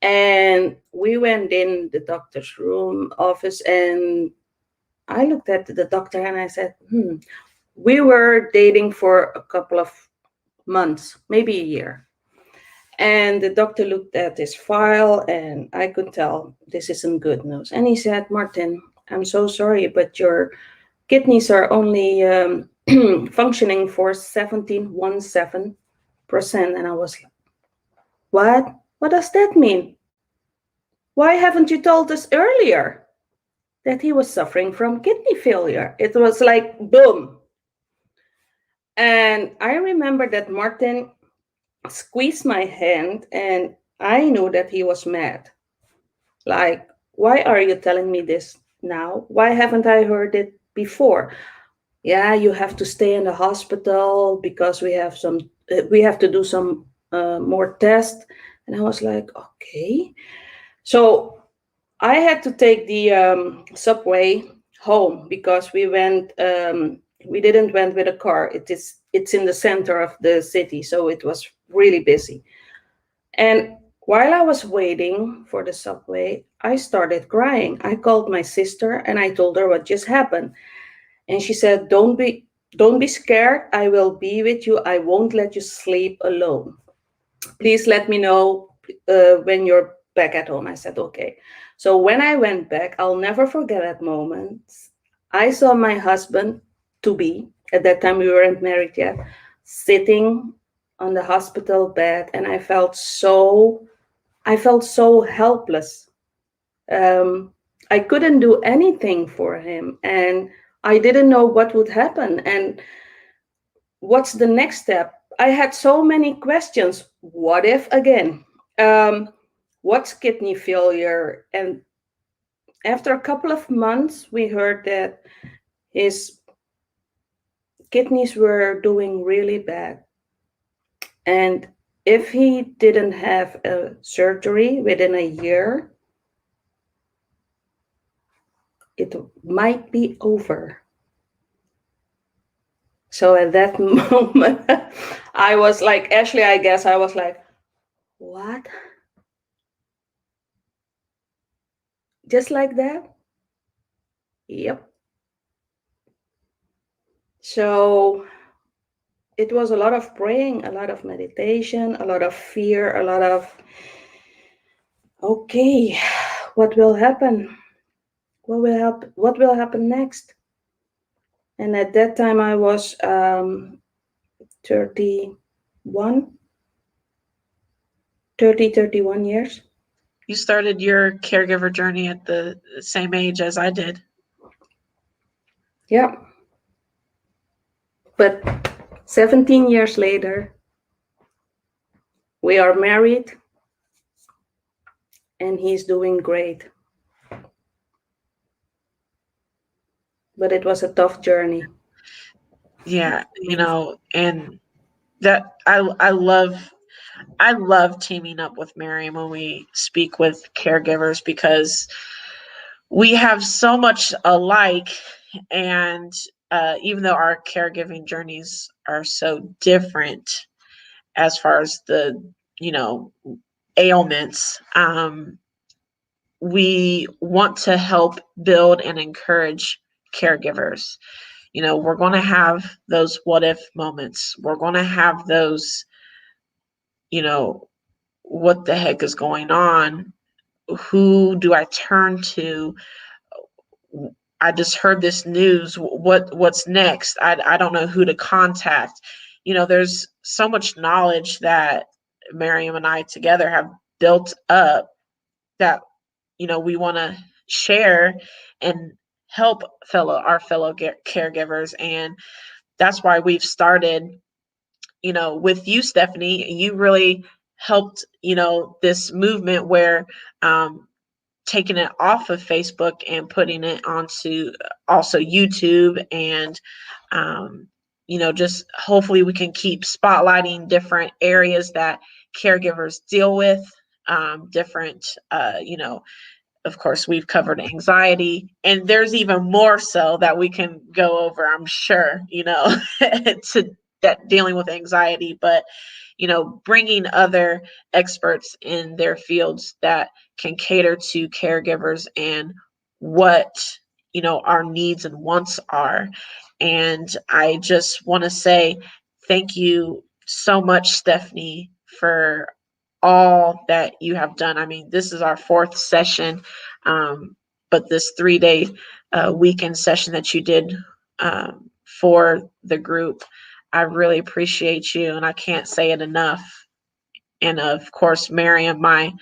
And we went in the doctor's room office, and I looked at the doctor and I said, we were dating for a couple of months, maybe a year. And the doctor looked at his file, and I could tell this isn't good news. And he said, Martin, I'm so sorry, but your kidneys are only functioning for 17.17%. And I was like, what? What does that mean? Why haven't you told us earlier that he was suffering from kidney failure? It was like, boom. And I remember that Martin squeezed my hand, and I knew that he was mad. Like, why are you telling me this now? Why haven't I heard it before? Yeah, you have to stay in the hospital because we have to do some more tests. And I was like, okay. So I had to take the subway home because we didn't went with a car. It's in the center of the city, so it was really busy. And while I was waiting for the subway, I started crying. I called my sister and I told her what just happened. And she said, don't be scared. I will be with you. I won't let you sleep alone. Please let me know when you're back at home. I said, okay. So when I went back, I'll never forget that moment. I saw my husband to be, at that time we weren't married yet, sitting on the hospital bed, and I felt so helpless. I couldn't do anything for him, and I didn't know what would happen and what's the next step. I had so many questions. What if again? Um, what's kidney failure? And after a couple of months, we heard that his kidneys were doing really bad. And if he didn't have a surgery within a year, it might be over. So at that moment, I was like, Ashley, I guess I was like, what? Just like that? Yep. So it was a lot of praying, a lot of meditation, a lot of fear, a lot of, okay, what will happen? What will happen next? And at that time I was 31, 31 years. You started your caregiver journey at the same age as I did. Yeah. But 17 years later, we are married and he's doing great. But it was a tough journey. Yeah, and that I love teaming up with Miriam when we speak with caregivers because we have so much alike, and even though our caregiving journeys are so different as far as the ailments, we want to help build and encourage caregivers. We're going to have those what if moments. We're going to have those, what the heck is going on? Who do I turn to? I just heard this news. What's next? I don't know who to contact. There's so much knowledge that Miriam and I together have built up that we want to share and help our fellow caregivers. And that's why we've started with you, Stephanie. You really helped this movement where taking it off of Facebook and putting it onto also YouTube, and just hopefully we can keep spotlighting different areas that caregivers deal with, different of course, we've covered anxiety, and there's even more so that we can go over, I'm sure, to that dealing with anxiety, but, bringing other experts in their fields that can cater to caregivers and what, our needs and wants are. And I just want to say thank you so much, Stephanie, for all that you have done. I mean, this is our fourth session, but this 3-day weekend session that you did for the group, I really appreciate you, and I can't say it enough. And of course, Miriam, my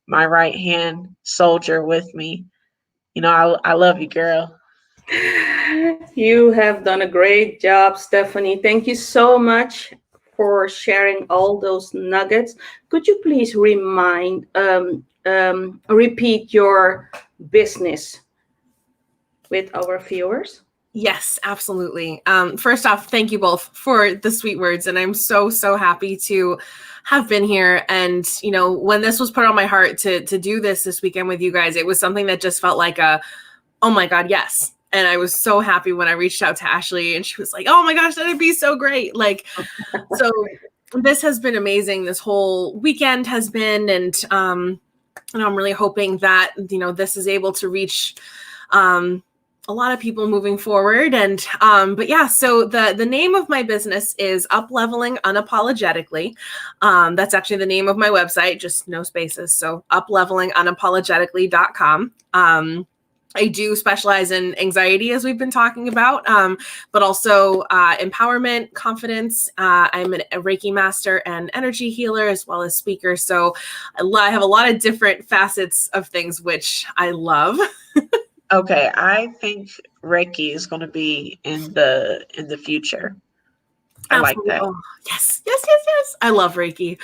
right hand soldier with me. I love you, girl. You have done a great job, Stephanie. Thank you so much for sharing all those nuggets. Could you please repeat your business with our viewers? Yes, absolutely. First off, thank you both for the sweet words. And I'm so, so happy to have been here. And, when this was put on my heart to do this weekend with you guys, it was something that just felt like oh my God, yes. And I was so happy when I reached out to Ashley and she was like, oh my gosh, that'd be so great. So this has been amazing. This whole weekend has been, and I'm really hoping that, this is able to reach, a lot of people moving forward. And but yeah, so the name of my business is Upleveling Unapologetically. That's actually the name of my website, just no spaces. So uplevelingunapologetically.com. I do specialize in anxiety, as we've been talking about, but also empowerment, confidence. I'm a Reiki master and energy healer, as well as speaker. So I have a lot of different facets of things, which I love. Okay, I think Reiki is going to be in the future. I like that. Oh, yes. I love Reiki.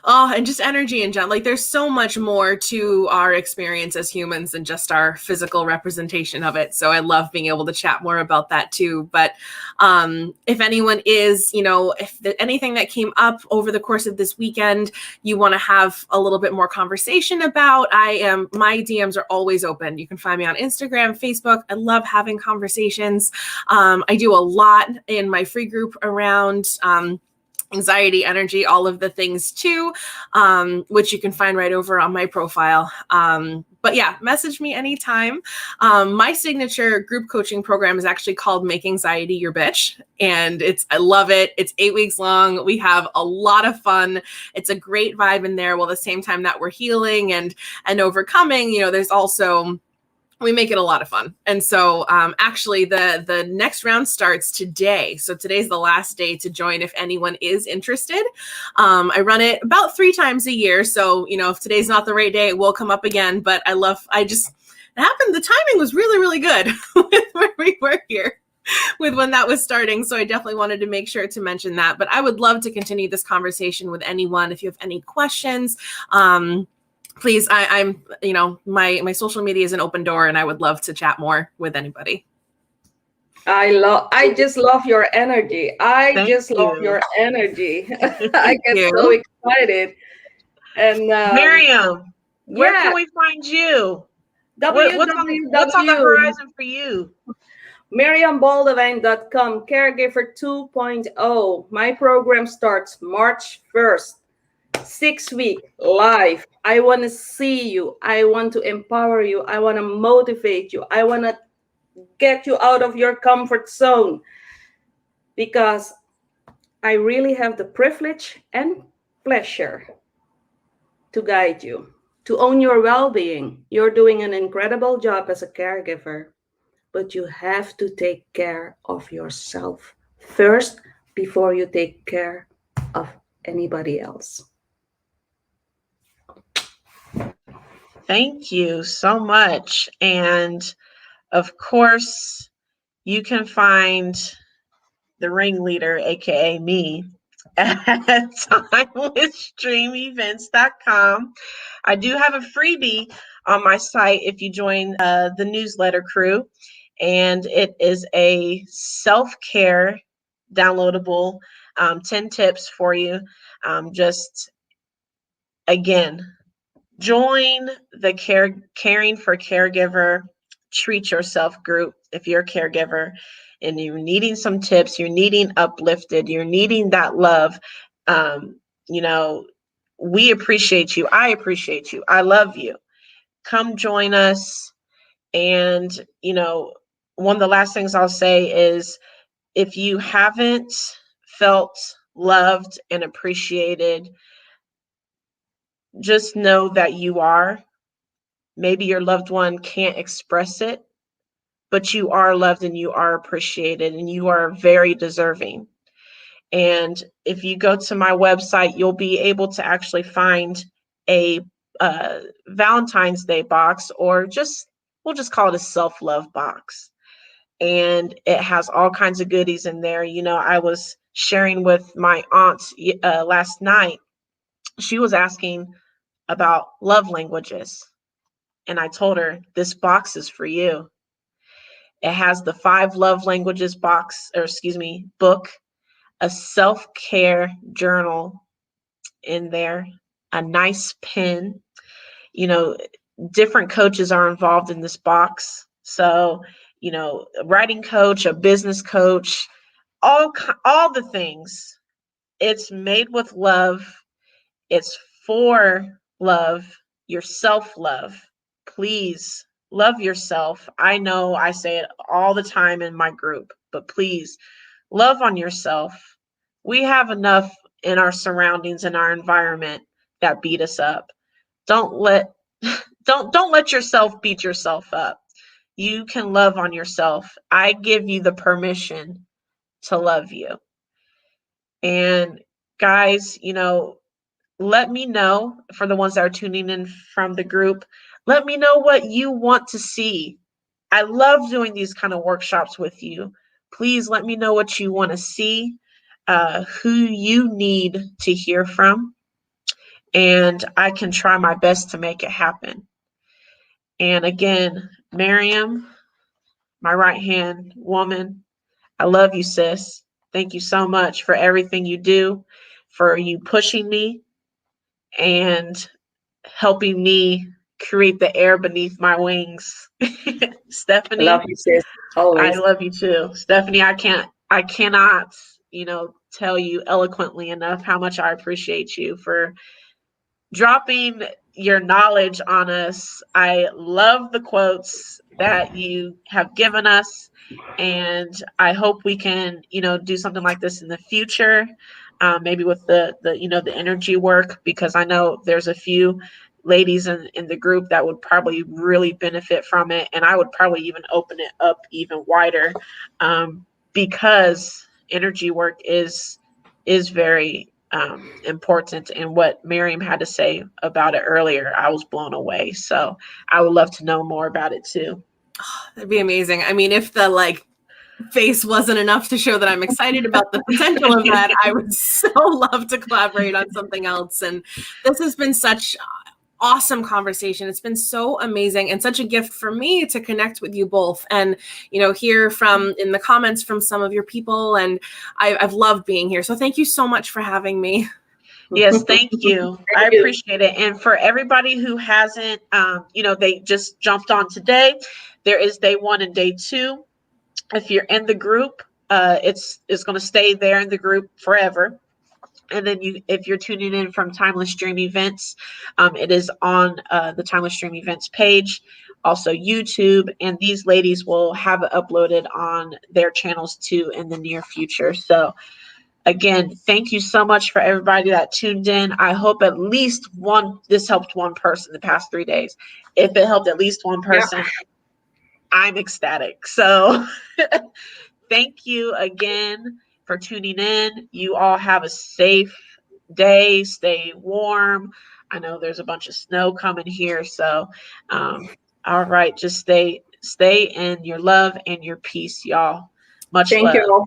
Oh, and just energy in general. Like, there's so much more to our experience as humans than just our physical representation of it. So I love being able to chat more about that too. But if anyone is, if anything that came up over the course of this weekend, you want to have a little bit more conversation about, my DMs are always open. You can find me on Instagram, Facebook. I love having conversations. I do a lot in my free group around anxiety, energy, all of the things too, which you can find right over on my profile. But yeah, message me anytime. My signature group coaching program is actually called Make Anxiety Your Bitch. And I love it. It's 8 weeks long. We have a lot of fun. It's a great vibe in there. While at the same time that we're healing and overcoming, there's also, we make it a lot of fun. And so actually the next round starts today. So today's the last day to join if anyone is interested. I run it about 3 times a year. So, if today's not the right day, it will come up again. But it happened. The timing was really, really good with where we were here with when that was starting. So I definitely wanted to make sure to mention that. But I would love to continue this conversation with anyone. If you have any questions, please, I'm, my social media is an open door, and I would love to chat more with anybody. I just love your energy. I get so excited. And Miriam, where can we find you? What's on the horizon for you? MiriamBoldewijn.com, Caregiver 2.0. My program starts March 1st. 6-week live. I want to see you. I want to empower you. I want to motivate you. I want to get you out of your comfort zone, because I really have the privilege and pleasure to guide you, to own your well-being. You're doing an incredible job as a caregiver, but you have to take care of yourself first before you take care of anybody else. Thank you so much. And of course, you can find the ringleader, aka me, at timelessstreamevents.com. I do have a freebie on my site if you join the newsletter crew, and it is a self-care downloadable 10 tips for you. Just again, join the Caring for Caregiver Treat Yourself group if you're a caregiver and you're needing some tips, you're needing uplifted, you're needing that love. We appreciate you. I appreciate you. I love you. Come join us. And, one of the last things I'll say is, if you haven't felt loved and appreciated, just know that you are. Maybe your loved one can't express it, but you are loved and you are appreciated and you are very deserving. And if you go to my website, you'll be able to actually find a Valentine's Day box, or we'll just call it a self-love box. And it has all kinds of goodies in there. I was sharing with my aunt last night. She was asking about love languages. And I told her, this box is for you. It has the 5 love languages book, a self-care journal in there, a nice pen. Different coaches are involved in this box. So, a writing coach, a business coach, all the things. It's made with love. It's for love, your self-love. Please love yourself. I know I say it all the time in my group, but please love on yourself. We have enough in our surroundings and our environment that beat us up. Don't let yourself beat yourself up. You can love on yourself. I give you the permission to love you. And guys, let me know, for the ones that are tuning in from the group, let me know what you want to see. I love doing these kind of workshops with you. Please let me know what you want to see, who you need to hear from, and I can try my best to make it happen. And again, Miriam, my right-hand woman, I love you, sis. Thank you so much for everything you do, for you pushing me and helping me create the air beneath my wings. Stephanie, I love you, sis. Always. I love you too. Stephanie, I cannot, tell you eloquently enough how much I appreciate you for dropping your knowledge on us. I love the quotes that you have given us, and I hope we can, do something like this in the future. Maybe with the energy work, because I know there's a few ladies in the group that would probably really benefit from it, and I would probably even open it up even wider, because energy work is very important. And what Miriam had to say about it earlier, I was blown away. So I would love to know more about it too. Oh, that'd be amazing. I mean, if the face wasn't enough to show that I'm excited about the potential of that, I would so love to collaborate on something else. And this has been such awesome conversation. It's been so amazing and such a gift for me to connect with you both and, hear from in the comments from some of your people. And I've loved being here. So thank you so much for having me. Yes, thank you. I appreciate it. And for everybody who hasn't, they just jumped on today, there is day 1 and day 2. If you're in the group, it's going to stay there in the group forever. And then if you're tuning in from Timeless Dream Events, it is on the Timeless Dream Events page, also YouTube, and these ladies will have it uploaded on their channels too in the near future. So again, thank you so much for everybody that tuned in. I hope at least this helped one person the past 3 days. If it helped at least one person, I'm ecstatic. So thank you again for tuning in. You all have a safe day. Stay warm. I know there's a bunch of snow coming here. So, all right, just stay in your love and your peace, y'all. Much love. Thank you all.